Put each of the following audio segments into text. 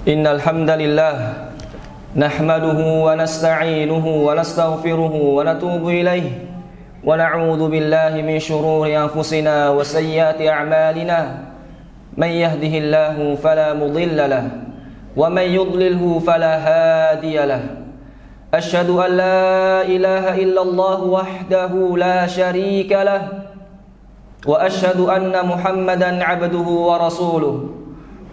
Innal hamdalillah nahmaduhu wa nasta'inuhu wa nastaghfiruhu wa natubu ilayhi wa na'udzu billahi min shururi anfusina wa sayyiati a'malina man yahdihillahu fala mudilla lahu wa man yudlilhu fala hadiya lahu. Asyhadu an la ilaha illallah wahdahu la syarika lahu wa asyhadu anna Muhammadan 'abduhu wa rasuluh.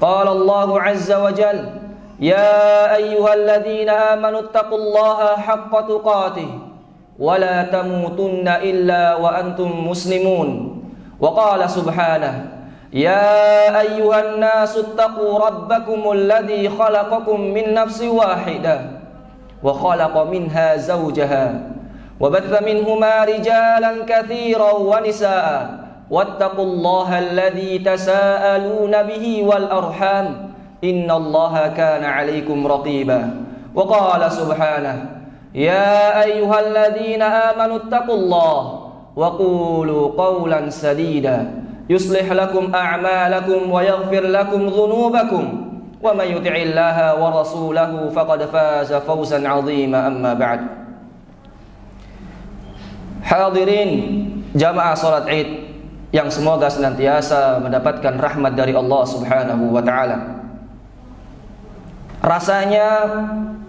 Qala Allahu 'azza wa jalla, ya ayyuhalladzina amanu taqullaha haqqa tuqatih wa la tamutunna illa wa antum muslimun. Wa qala subhanahu, ya ayyuhan nasu taqu rabbakumul ladzi khalaqakum min nafsin wahidah wa khalaqa minha zawjaha wa batha minhuma rijalan katsiran wa nisaa'a wattaqullaha alladzi tasaaluna bihi wal arham innallaha kana 'alaikum raqiba. Wa qala subhanahu, ya ayyuhalladzina amanu taqullaha wa qulu qawlan sadida yuslih lakum a'malakum wa yaghfir lakum dhunubakum wa may yuti'illaha wa rasulahu faqad faza fawzan 'azima. Amma ba'd. Hadirin jamaah salat Id yang semoga senantiasa mendapatkan rahmat dari Allah Subhanahu wa ta'ala. Rasanya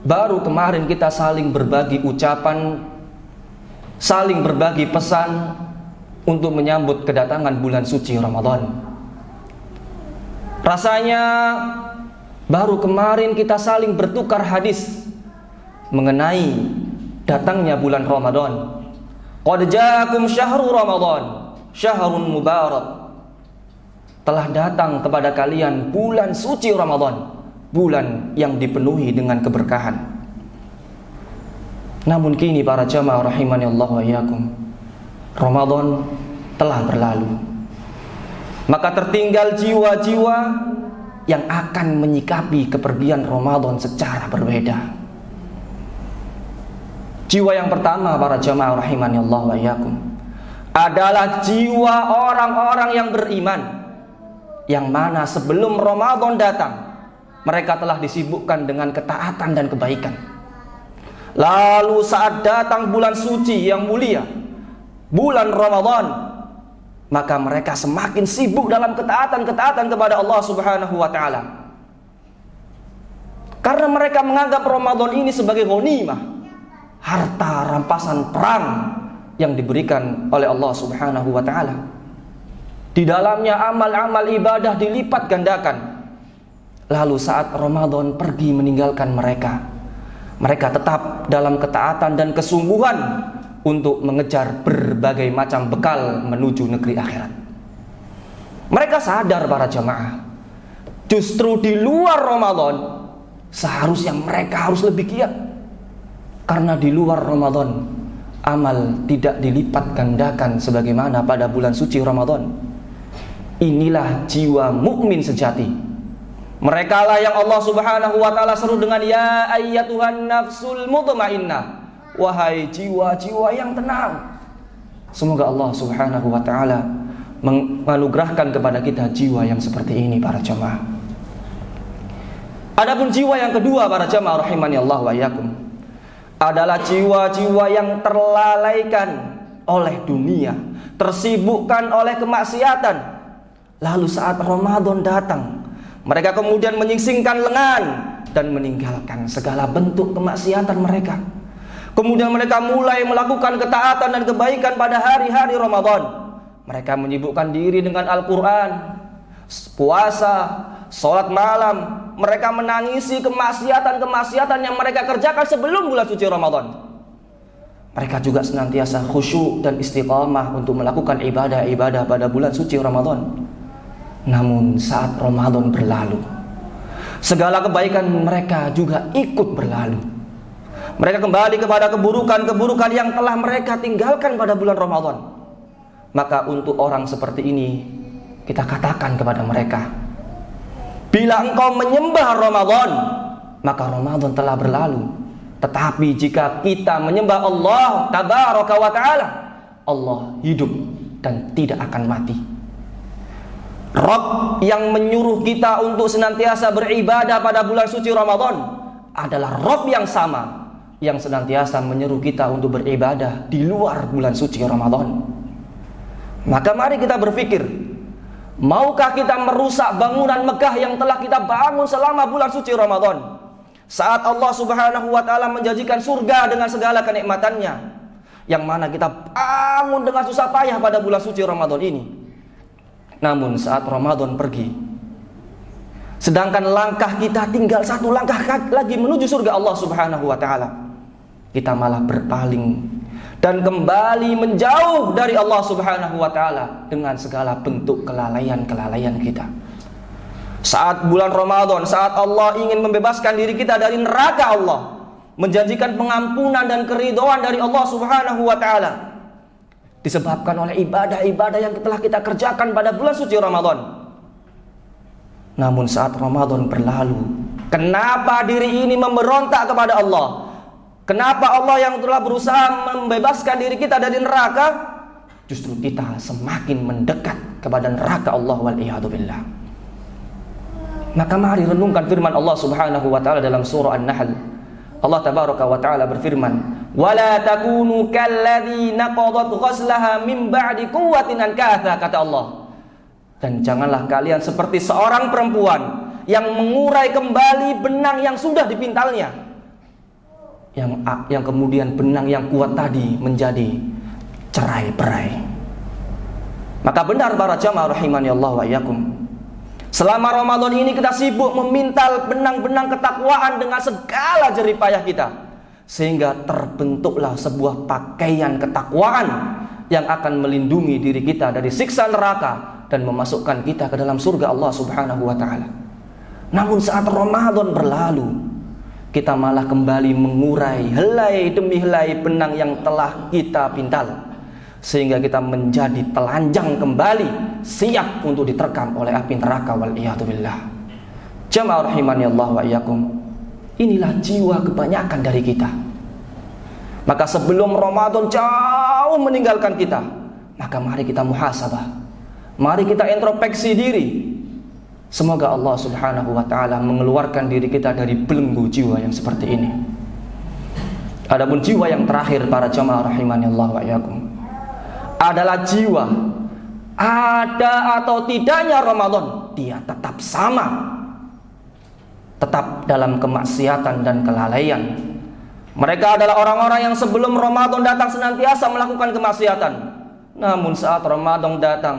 baru kemarin kita saling berbagi ucapan, saling berbagi pesan untuk menyambut kedatangan bulan suci Ramadan. Rasanya baru kemarin kita saling bertukar hadis mengenai datangnya bulan Ramadan. Qad ja'akum syahrul Ramadan syahrun mubarak. Telah datang kepada kalian bulan suci Ramadan, bulan yang dipenuhi dengan keberkahan. Namun kini para jamaah rahimani Allah wa iyyakum, Ramadan telah berlalu. Maka tertinggal jiwa-jiwa yang akan menyikapi kepergian Ramadan secara berbeda. Jiwa yang pertama para jamaah rahimani Allah wa iyyakum adalah jiwa orang-orang yang beriman, yang mana sebelum Ramadan datang mereka telah disibukkan dengan ketaatan dan kebaikan. Lalu saat datang bulan suci yang mulia, bulan Ramadan, maka mereka semakin sibuk dalam ketaatan kepada Allah Subhanahu wa ta'ala. Karena mereka menganggap Ramadan ini sebagai ghanimah, harta rampasan perang yang diberikan oleh Allah Subhanahu wa ta'ala. Di dalamnya amal-amal ibadah dilipat gandakan. Lalu saat Ramadan pergi meninggalkan mereka, mereka tetap dalam ketaatan dan kesungguhan untuk mengejar berbagai macam bekal menuju negeri akhirat. Mereka sadar para jamaah, justru di luar Ramadan seharusnya mereka harus lebih giat. Karena di luar Ramadan amal tidak dilipat gandakan sebagaimana pada bulan suci Ramadan. Inilah jiwa mukmin sejati. Mereka lah yang Allah Subhanahu wa ta'ala seru dengan ya ayyatuhan nafsul mutmainnah, wahai jiwa-jiwa yang tenang. Semoga Allah Subhanahu wa ta'ala menganugerahkan kepada kita jiwa yang seperti ini para jamaah. Adapun jiwa yang kedua para jamaah rahimani Allah wa iyyakum adalah jiwa-jiwa yang terlalaikan oleh dunia, tersibukkan oleh kemaksiatan. Lalu saat Ramadan datang, mereka kemudian menyingsingkan lengan dan meninggalkan segala bentuk kemaksiatan mereka. Kemudian mereka mulai melakukan ketaatan dan kebaikan pada hari-hari Ramadan. Mereka menyibukkan diri dengan Al-Quran, puasa, sholat malam. Mereka menangisi kemaksiatan-kemaksiatan yang mereka kerjakan sebelum bulan suci Ramadan. Mereka juga senantiasa khusyuk dan istiqamah untuk melakukan ibadah-ibadah pada bulan suci Ramadan. Namun saat Ramadan berlalu, segala kebaikan mereka juga ikut berlalu. Mereka kembali kepada keburukan-keburukan yang telah mereka tinggalkan pada bulan Ramadan. Maka untuk orang seperti ini, kita katakan kepada mereka, bila engkau menyembah Ramadan, maka Ramadan telah berlalu. Tetapi jika kita menyembah Allah Tabaraka wa ta'ala, Allah hidup dan tidak akan mati. Rabb yang menyuruh kita untuk senantiasa beribadah pada bulan suci Ramadan adalah Rabb yang sama yang senantiasa menyuruh kita untuk beribadah di luar bulan suci Ramadan. Maka mari kita berpikir, maukah kita merusak bangunan megah yang telah kita bangun selama bulan suci Ramadan? Saat Allah Subhanahu wa ta'ala menjanjikan surga dengan segala kenikmatannya, yang mana kita bangun dengan susah payah pada bulan suci Ramadan ini. Namun saat Ramadan pergi, sedangkan langkah kita tinggal satu langkah lagi menuju surga Allah Subhanahu wa ta'ala, kita malah berpaling dan kembali menjauh dari Allah Subhanahu wa ta'ala dengan segala bentuk kelalaian-kelalaian kita. Saat bulan Ramadan, saat Allah ingin membebaskan diri kita dari neraka Allah, menjanjikan pengampunan dan keridhaan dari Allah Subhanahu wa ta'ala, disebabkan oleh ibadah-ibadah yang telah kita kerjakan pada bulan suci Ramadan. Namun saat Ramadan berlalu, kenapa diri ini memberontak kepada Allah? Kenapa Allah yang telah berusaha membebaskan diri kita dari neraka, justru kita semakin mendekat kepada neraka Allah wal'iyadzubillah. Maka mari renungkan firman Allah Subhanahu wa ta'ala dalam surah An-Nahl. Allah tabaraka wa ta'ala berfirman, "Wala takunu kalladzi naqadat ghazlaha min ba'di quwwatin ankatha," kata Allah. Dan janganlah kalian seperti seorang perempuan yang mengurai kembali benang yang sudah dipintalnya, yang kemudian benang yang kuat tadi menjadi cerai-berai. Maka benar para jamaah rahimani Allah wa iyyakum, selama Ramadan ini kita sibuk memintal benang-benang ketakwaan dengan segala jerih payah kita, sehingga terbentuklah sebuah pakaian ketakwaan yang akan melindungi diri kita dari siksa neraka dan memasukkan kita ke dalam surga Allah Subhanahu wa ta'ala. Namun saat Ramadan berlalu, kita malah kembali mengurai helai demi helai benang yang telah kita pintal, sehingga kita menjadi telanjang kembali, siap untuk diterkam oleh api neraka wal'iyadzubillah. Jamaah rahimani Allah wa iyyakum, inilah jiwa kebanyakan dari kita. Maka sebelum Ramadan jauh meninggalkan kita, maka mari kita muhasabah, mari kita introspeksi diri. Semoga Allah Subhanahu wa ta'ala mengeluarkan diri kita dari belenggu jiwa yang seperti ini. Adapun jiwa yang terakhir para jamaah rahimani Allah wa iyyakum adalah jiwa, ada atau tidaknya Ramadan, dia tetap sama, tetap dalam kemaksiatan dan kelalaian. Mereka adalah orang-orang yang sebelum Ramadan datang senantiasa melakukan kemaksiatan, namun saat Ramadan datang,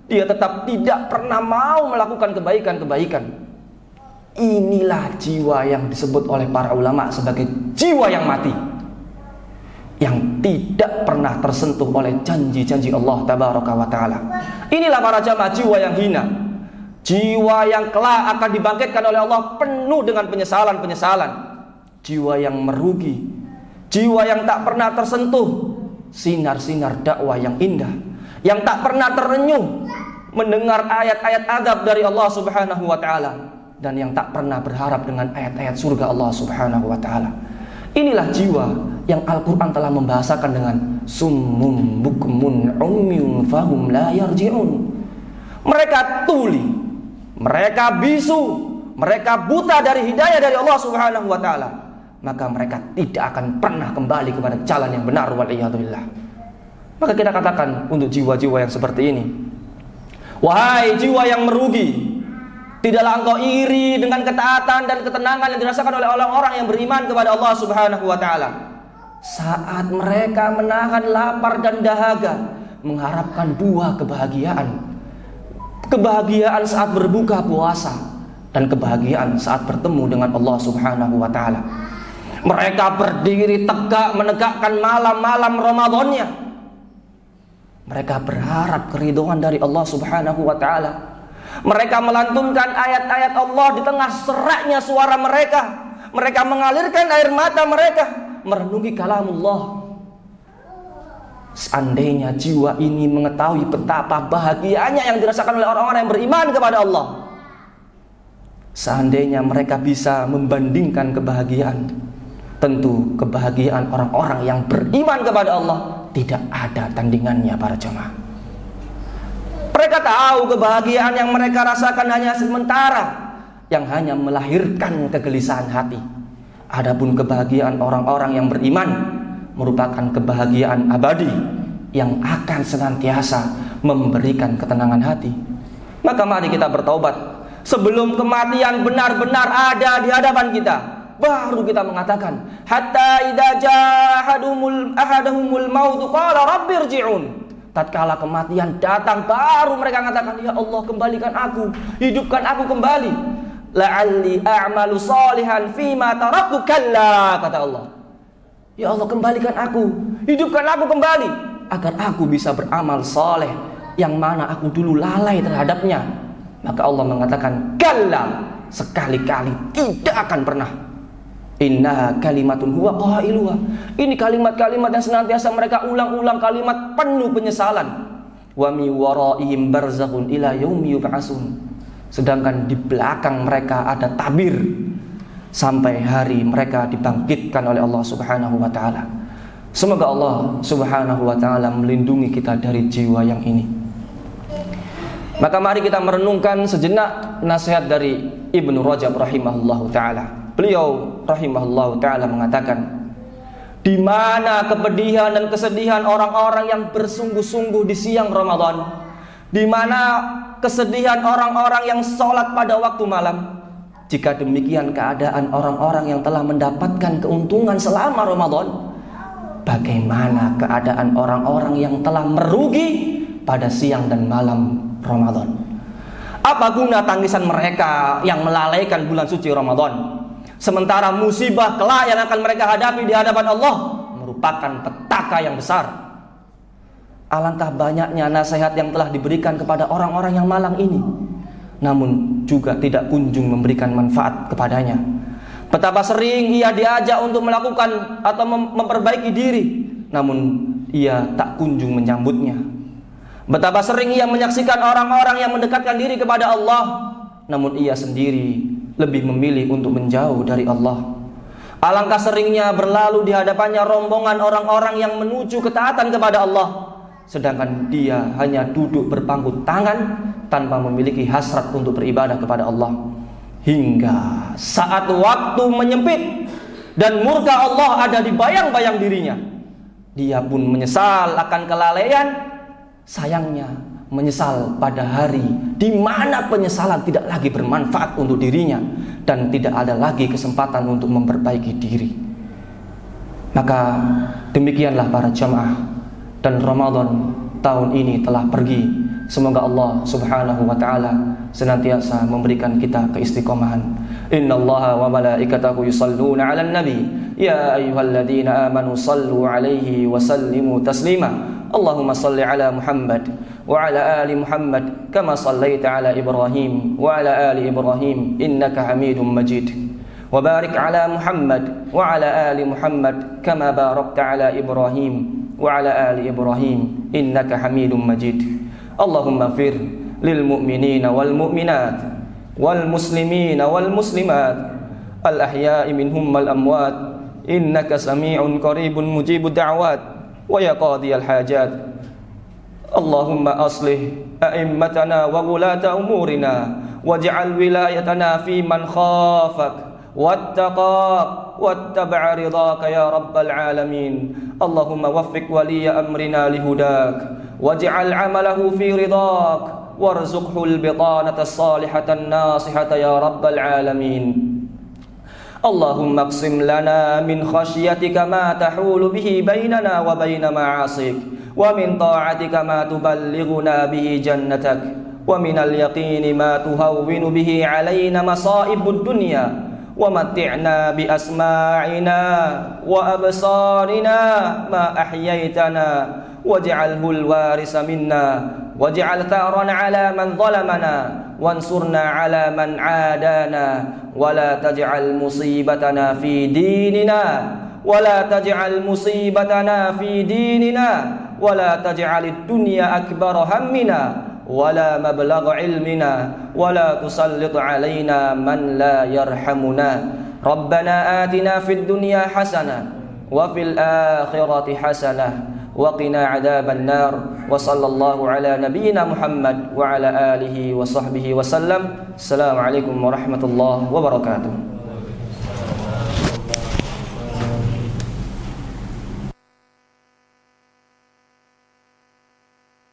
dia tetap tidak pernah mau melakukan kebaikan-kebaikan. Inilah jiwa yang disebut oleh para ulama sebagai jiwa yang mati, yang tidak pernah tersentuh oleh janji-janji Allah tabaraka wa ta'ala. Inilah para jamaah jiwa yang hina, jiwa yang kelak akan dibangkitkan oleh Allah penuh dengan penyesalan-penyesalan, jiwa yang merugi, jiwa yang tak pernah tersentuh sinar-sinar dakwah yang indah, yang tak pernah terenyuh mendengar ayat-ayat adab dari Allah Subhanahu wa ta'ala, dan yang tak pernah berharap dengan ayat-ayat surga Allah Subhanahu wa ta'ala. Inilah jiwa yang Al-Quran telah membahasakan dengan summum bukmun umyun fahum la yarji'un. Mereka tuli, mereka bisu, mereka buta dari hidayah dari Allah Subhanahu wa ta'ala, maka mereka tidak akan pernah kembali kepada jalan yang benar wal'iyadzubillah. Maka kita katakan untuk jiwa-jiwa yang seperti ini, wahai jiwa yang merugi, tidaklah engkau iri dengan ketaatan dan ketenangan yang dirasakan oleh orang-orang yang beriman kepada Allah Subhanahu wa ta'ala saat mereka menahan lapar dan dahaga, mengharapkan dua kebahagiaan: kebahagiaan saat berbuka puasa dan kebahagiaan saat bertemu dengan Allah Subhanahu wa ta'ala. Mereka berdiri tegak menegakkan malam-malam Ramadannya. Mereka berharap keridhaan dari Allah Subhanahu wa ta'ala. Mereka melantunkan ayat-ayat Allah di tengah seraknya suara mereka. Mereka mengalirkan air mata mereka merenungi kalamullah. Seandainya jiwa ini mengetahui betapa bahagianya yang dirasakan oleh orang-orang yang beriman kepada Allah, seandainya mereka bisa membandingkan kebahagiaan, tentu kebahagiaan orang-orang yang beriman kepada Allah tidak ada tandingannya para jemaah. Mereka tahu kebahagiaan yang mereka rasakan hanya sementara, yang hanya melahirkan kegelisahan hati. Adapun kebahagiaan orang-orang yang beriman merupakan kebahagiaan abadi yang akan senantiasa memberikan ketenangan hati. Maka mari kita bertaubat sebelum kematian benar-benar ada di hadapan kita. Baru kita mengatakan, hatta idza jaa ahaduhumul maut qala rabbirji'un. Tatkala kematian datang, baru mereka mengatakan, ya Allah, kembalikan aku, hidupkan aku kembali. La'alli a'malu salihan fima taraktu kalla, kata Allah. Ya Allah, kembalikan aku, hidupkan aku kembali, agar aku bisa beramal saleh yang mana aku dulu lalai terhadapnya. Maka Allah mengatakan, kalla, sekali-kali tidak akan pernah. Innaha kalimatun huwa qailuha. Ini kalimat-kalimat yang senantiasa mereka ulang-ulang, kalimat penuh penyesalan. Wa mi waraihim barzakhun ila yaumi yub'atsun. Sedangkan di belakang mereka ada tabir sampai hari mereka dibangkitkan oleh Allah Subhanahu wa taala. Semoga Allah Subhanahu wa taala melindungi kita dari jiwa yang ini. Maka mari kita merenungkan sejenak nasihat dari Ibnu Rajab rahimahullahu taala. Beliau rahimahullahu ta'ala mengatakan, di mana kepedihan dan kesedihan orang-orang yang bersungguh-sungguh di siang Ramadan, di mana kesedihan orang-orang yang sholat pada waktu malam. Jika demikian keadaan orang-orang yang telah mendapatkan keuntungan selama Ramadan, bagaimana keadaan orang-orang yang telah merugi pada siang dan malam Ramadan? Apa guna tangisan mereka yang melalaikan bulan suci Ramadan, sementara musibah kelak yang akan mereka hadapi di hadapan Allah merupakan petaka yang besar. Alangkah banyaknya nasihat yang telah diberikan kepada orang-orang yang malang ini, namun juga tidak kunjung memberikan manfaat kepadanya. Betapa sering ia diajak untuk melakukan atau memperbaiki diri, namun ia tak kunjung menyambutnya. Betapa sering ia menyaksikan orang-orang yang mendekatkan diri kepada Allah, namun ia sendiri lebih memilih untuk menjauh dari Allah. Alangkah seringnya berlalu di hadapannya rombongan orang-orang yang menuju ketaatan kepada Allah, sedangkan dia hanya duduk berpangku tangan tanpa memiliki hasrat untuk beribadah kepada Allah. Hingga saat waktu menyempit dan murka Allah ada di bayang-bayang dirinya, dia pun menyesal akan kelalaian. Sayangnya, menyesal pada hari di mana penyesalan tidak lagi bermanfaat untuk dirinya dan tidak ada lagi kesempatan untuk memperbaiki diri. Maka demikianlah para jamaah, dan Ramadan tahun ini telah pergi. Semoga Allah Subhanahu wa taala senantiasa memberikan kita keistiqomahan. Innallaha wa malaikatahu yusalluna 'alan nabi ya ayyuhalladzina amanu sallu 'alaihi wa sallimu taslima. Allahumma salli 'ala Muhammad wa 'ala ali Muhammad kama sallaita 'ala Ibrahim wa 'ala ali Ibrahim innaka Hamidum Majid. Wa barik 'ala Muhammad wa 'ala ali Muhammad kama barakta 'ala Ibrahim wa 'ala ali Ibrahim innaka Hamidum Majid. Allahumma fir lil mu'minina wal mu'minat wal muslimina wal muslimat al ahya'i minhum wal amwat innaka sami'un qaribun mujibud da'wat wa ya qadiyal hajat. Allahumma aslih a'immatana wa wulata umurina waj'al wilayatana fi man khafak wattaqak wattaba'a ridhaka ya rabbal alamin. Allahumma waffiq waliya amrina lihudak waj'al 'amalahu fi ridhak warzuqhu al-bitanata as-salihata an-nasihata ya rabbal alamin. Allahumma aqsim lana min khasyatika ma tahulu bihi bainana wa baina ma'asik wa min ta'atika ma tuballighuna bihi jannatak wa min al-yaqini ma tuhawwinu bihi 'alaina masa'ibud dunya wa matti'na bi asma'ina wa absarina ma ahyaytana waj'alhu al-warisa minna waj'al tha'rana 'ala man zalamana wansurna 'ala man 'adana wa la taj'al musibatana fi dinina wa la taj'al musibatana fi dinina wa la taj'alid dunya akbara hammina wa la mablagha 'ilmina wa la tusallit 'alaina man la yarhamuna. Rabbana atina fid dunya hasanah wa fil akhirati hasanah وقنا عذاب النار وصلى الله على نبينا محمد وعلى آله وصحبه وسلم. السلام عليكم ورحمة الله وبركاته.